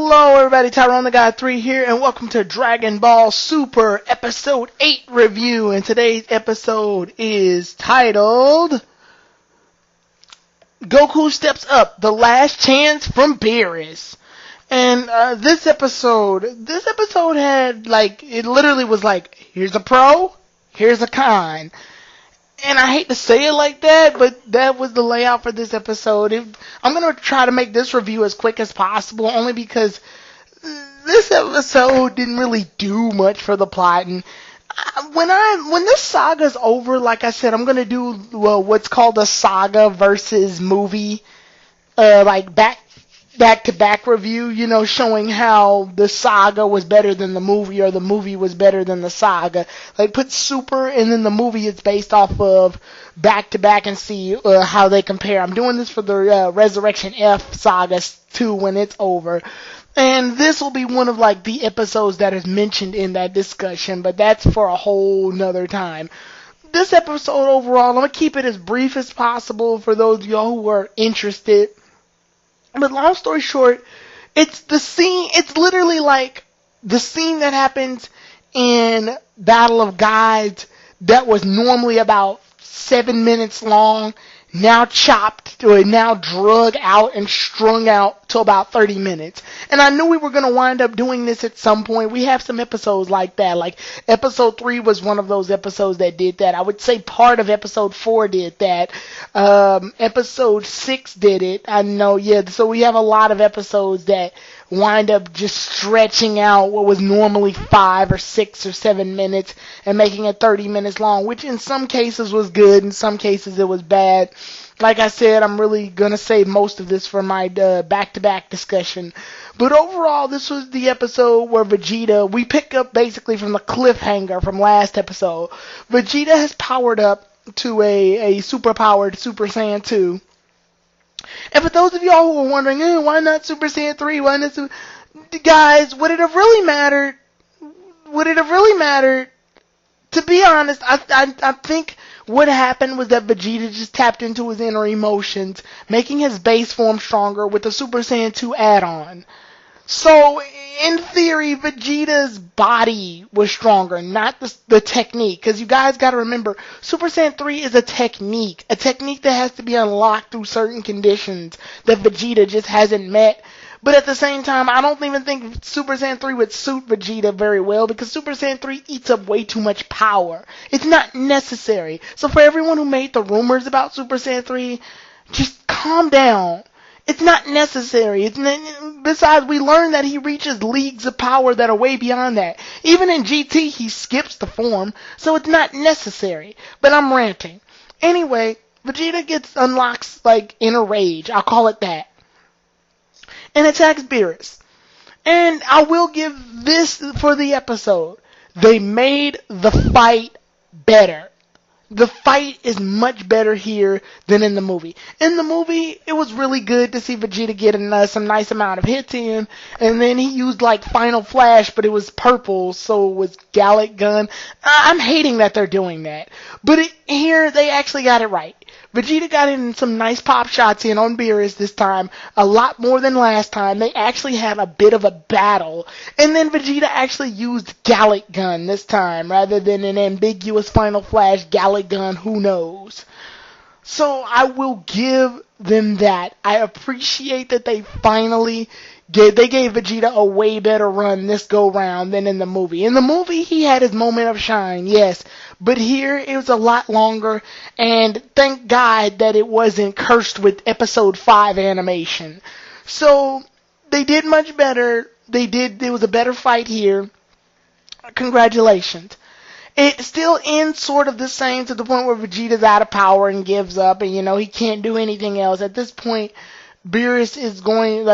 Hello everybody, Tyrone the God 3 here, and welcome to Dragon Ball Super Episode 8 review. And today's episode is titled Goku Steps Up, The Last Chance from Beerus. And this episode had, it literally was like, here's a pro, here's a con. And I hate to say it like that, but that was the layout for this episode. I'm going to try to make this review as quick as possible, only because this episode didn't really do much for the plot. And when this saga's over, like I said, I'm going to do what's called a saga versus movie, back-to-back review, showing how the saga was better than the movie or the movie was better than the saga. Like, put Super and then the movie it's based off of back-to-back and see how they compare. I'm doing this for the Resurrection F saga too when it's over. And this will be one of, the episodes that is mentioned in that discussion, but that's for a whole nother time. This episode overall, I'm going to keep it as brief as possible for those of y'all who are interested. But long story short, it's literally like the scene that happens in Battle of Gods that was normally about 7 minutes long, now chopped or now drug out and strung out to about 30 minutes. And I knew we were going to wind up doing this at some point. We have some episodes like that. Like episode 3 was one of those episodes that did that. I would say part of episode 4 did that. Episode 6 did it. I know, yeah. So we have a lot of episodes that wind up just stretching out what was normally 5 or 6 or 7 minutes and making it 30 minutes long, which in some cases was good, in some cases it was bad. Like I said, I'm really going to save most of this for my back-to-back discussion. But overall, this was the episode where Vegeta, we pick up basically from the cliffhanger from last episode. Vegeta has powered up to a super-powered Super Saiyan 2. And for those of y'all who are wondering, why not Super Saiyan 3? Why not Guys, would it have really mattered? To be honest, I think what happened was that Vegeta just tapped into his inner emotions, making his base form stronger with the Super Saiyan 2 add-on. So, in theory, Vegeta's body was stronger, not the technique. Because you guys gotta remember, Super Saiyan 3 is a technique that has to be unlocked through certain conditions that Vegeta just hasn't met. But at the same time, I don't even think Super Saiyan 3 would suit Vegeta very well, because Super Saiyan 3 eats up way too much power. It's not necessary. So for everyone who made the rumors about Super Saiyan 3, just calm down. It's not necessary. Besides, we learned that he reaches leagues of power that are way beyond that. Even in GT, he skips the form, so it's not necessary. But I'm ranting. Anyway, Vegeta unlocks, inner rage. I'll call it that. And attacks Beerus. And I will give this for the episode. They made the fight better. The fight is much better here than in the movie. In the movie, it was really good to see Vegeta get some nice amount of hits in, and then he used Final Flash, but it was purple, so it was Gallic Gun. I'm hating that they're doing that. But here, they actually got it right. Vegeta got in some nice pop shots in on Beerus this time, a lot more than last time. They actually had a bit of a battle, and then Vegeta actually used Gallic Gun this time, rather than an ambiguous Final Flash Gallic Gun, who knows. So I will give them that. I appreciate that they finally gave Vegeta a way better run this go round than in the movie. In the movie, he had his moment of shine, yes. But here, it was a lot longer, and thank God that it wasn't cursed with episode 5 animation. So, they did much better. There was a better fight here. Congratulations. It still ends sort of the same, to the point where Vegeta's out of power and gives up, and he can't do anything else. At this point, Beerus is going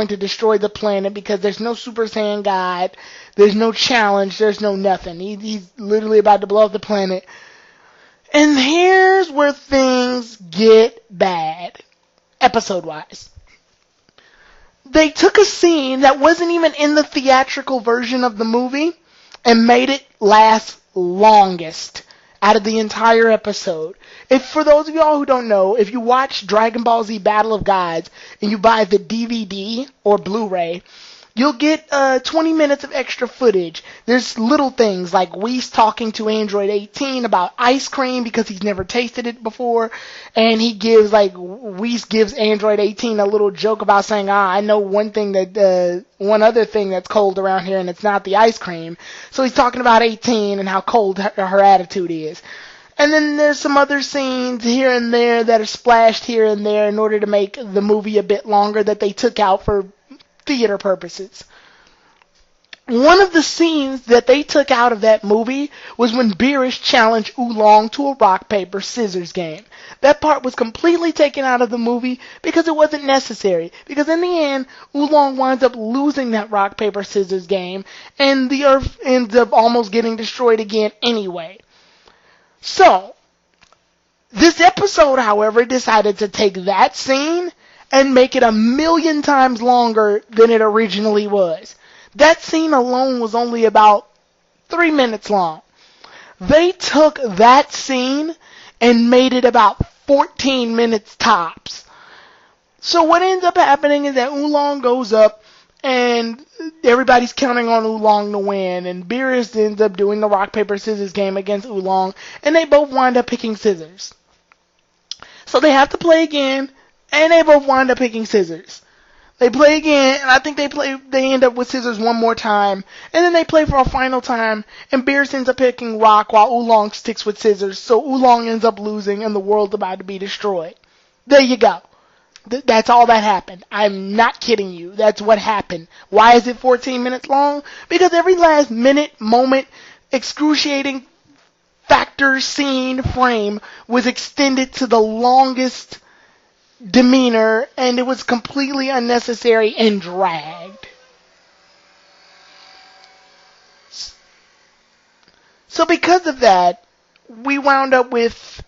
to destroy the planet, because there's no Super Saiyan God, there's no challenge, there's no nothing. He's literally about to blow up the planet. And here's where things get bad, episode-wise. They took a scene that wasn't even in the theatrical version of the movie and made it last longest. out of the entire episode. If for those of y'all who don't know, if you watch Dragon Ball Z Battle of Gods and you buy the DVD or Blu-ray, you'll get 20 minutes of extra footage. There's little things like Whis talking to Android 18 about ice cream because he's never tasted it before, and Whis gives Android 18 a little joke about saying, I know one other thing that's cold around here, and it's not the ice cream. So he's talking about 18 and how cold her attitude is. And then there's some other scenes here and there that are splashed here and there in order to make the movie a bit longer that they took out for theater purposes. One of the scenes that they took out of that movie was when Beerus challenged Oolong to a rock, paper, scissors game. That part was completely taken out of the movie because it wasn't necessary. Because in the end, Oolong winds up losing that rock, paper, scissors game, and the Earth ends up almost getting destroyed again anyway. So, this episode, however, decided to take that scene and make it 1,000,000 times longer than it originally was. That scene alone was only about 3 minutes long. They took that scene and made it about 14 minutes tops. So what ends up happening is that Oolong goes up and everybody's counting on Oolong to win, and Beerus ends up doing the rock, paper, scissors game against Oolong, and they both wind up picking scissors. So they have to play again, and they both wind up picking scissors. They play again, and I think they end up with scissors one more time, and then they play for a final time, and Beerus ends up picking rock while Oolong sticks with scissors, so Oolong ends up losing and the world's about to be destroyed. There you go. That's all that happened. I'm not kidding you. That's what happened. Why is it 14 minutes long? Because every last minute, moment, excruciating factor, scene, frame was extended to the longest demeanor, and it was completely unnecessary and dragged. So because of that, we wound up with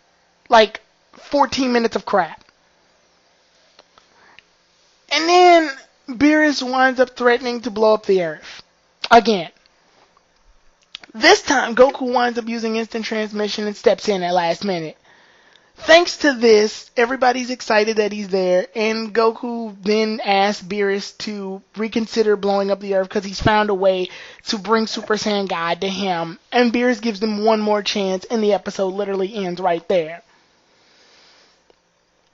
like 14 minutes of crap. And then Beerus winds up threatening to blow up the Earth. Again. This time, Goku winds up using instant transmission and steps in at last minute. Thanks to this, everybody's excited that he's there, and Goku then asks Beerus to reconsider blowing up the Earth because he's found a way to bring Super Saiyan God to him, and Beerus gives them one more chance, and the episode literally ends right there.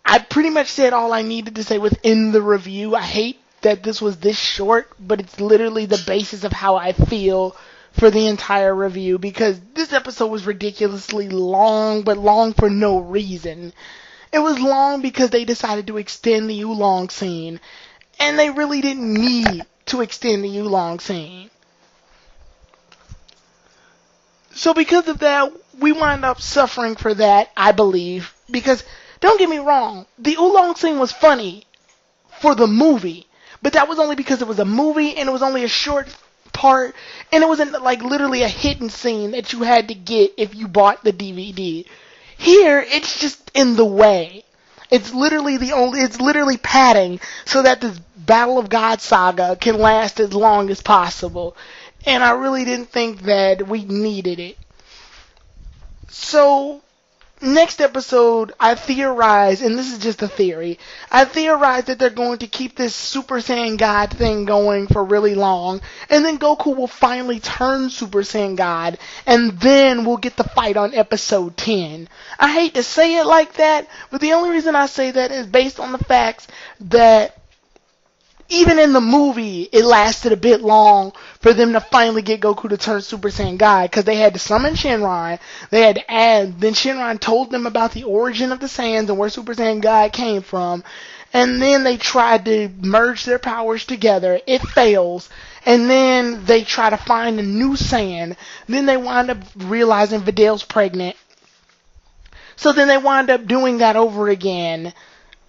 I pretty much said all I needed to say within the review. I hate that this was this short, but it's literally the basis of how I feel for the entire review, because this episode was ridiculously long, but long for no reason. It was long because they decided to extend the Oolong scene, and they really didn't need to extend the Oolong scene. So because of that, we wind up suffering for that, I believe, because don't get me wrong, the Oolong scene was funny for the movie, but that was only because it was a movie and it was only a short part, and it wasn't like literally a hidden scene that you had to get if you bought the DVD. Here, it's just in the way. It's literally padding so that this Battle of God saga can last as long as possible. And I really didn't think that we needed it. So, next episode, I theorize, and this is just a theory, I theorize that they're going to keep this Super Saiyan God thing going for really long, and then Goku will finally turn Super Saiyan God, and then we'll get the fight on episode 10. I hate to say it like that, but the only reason I say that is based on the facts that even in the movie, it lasted a bit long for them to finally get Goku to turn Super Saiyan God, because they had to summon Shenron, then Shenron told them about the origin of the Saiyans and where Super Saiyan God came from, and then they tried to merge their powers together. It fails, and then they try to find a new Saiyan. Then they wind up realizing Vidal's pregnant, so then they wind up doing that over again.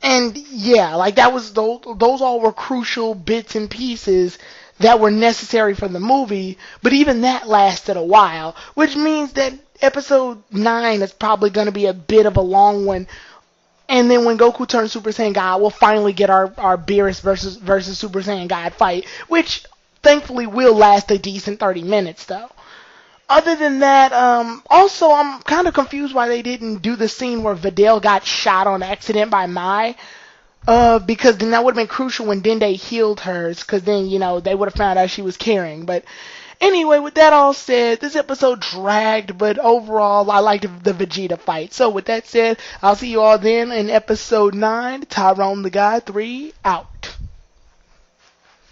And yeah, like those all were crucial bits and pieces that were necessary for the movie, but even that lasted a while, which means that episode 9 is probably going to be a bit of a long one. And then when Goku turns Super Saiyan God, we'll finally get our Beerus versus Super Saiyan God fight, which thankfully will last a decent 30 minutes though. Other than that, also I'm kind of confused why they didn't do the scene where Videl got shot on accident by Mai. Because then that would have been crucial when Dende healed hers, because then, they would have found out she was carrying. But anyway, with that all said, this episode dragged, but overall, I liked the Vegeta fight. So with that said, I'll see you all then in episode 9, Tyrone the God 3, out.